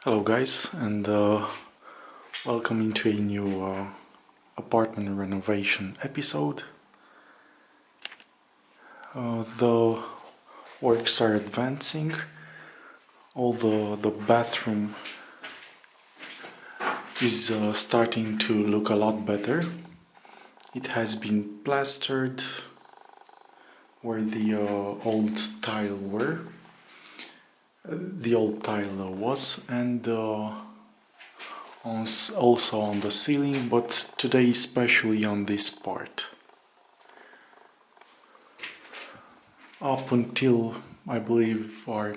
Hello guys, and welcome into a new apartment renovation episode. The works are advancing. All the bathroom is starting to look a lot better. It has been plastered where the old tile was, and also on the ceiling, but today especially on this part. Up until I believe are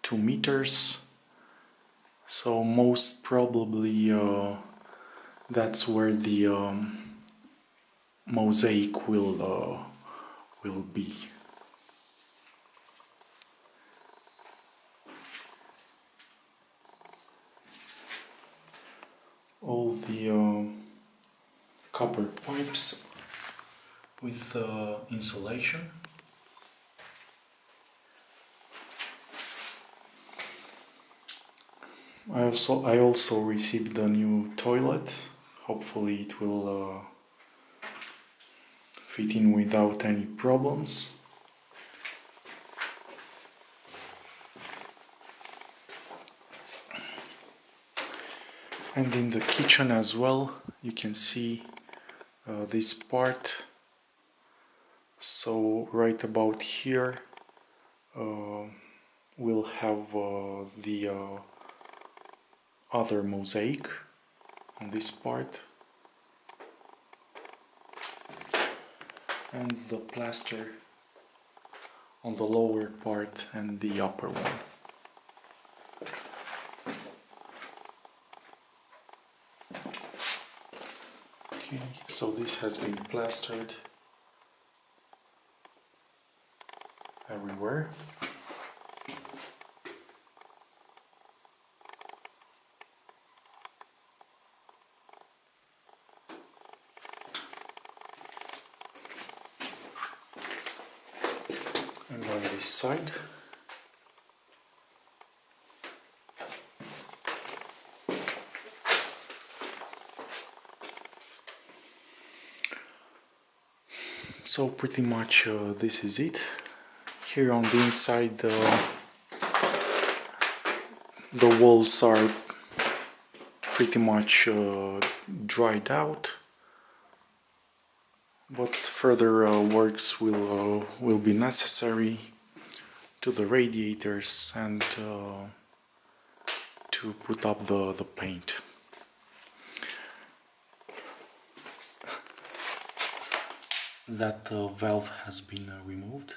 2 meters, so most probably that's where the mosaic will be. All the copper pipes with insulation. I also received a new toilet. Hopefully it will fit in without any problems. And in the kitchen as well, you can see this part. So right about here we'll have the other mosaic on this part, and the plaster on the lower part and the upper one. Okay, so this has been plastered everywhere. And on this side. So pretty much this is it. Here on the inside the walls are pretty much dried out, but further works will be necessary to the radiators and to put up the paint. That valve has been removed.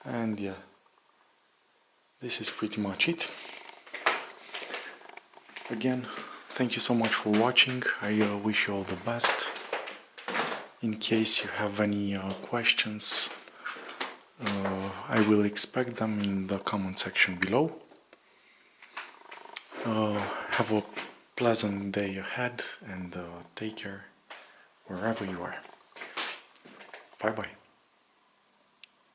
And yeah, this is pretty much it. Again, thank you so much for watching. I wish you all the best. In case you have any questions, I will expect them in the comment section below. Have a pleasant day ahead, and take care wherever you are. Bye bye.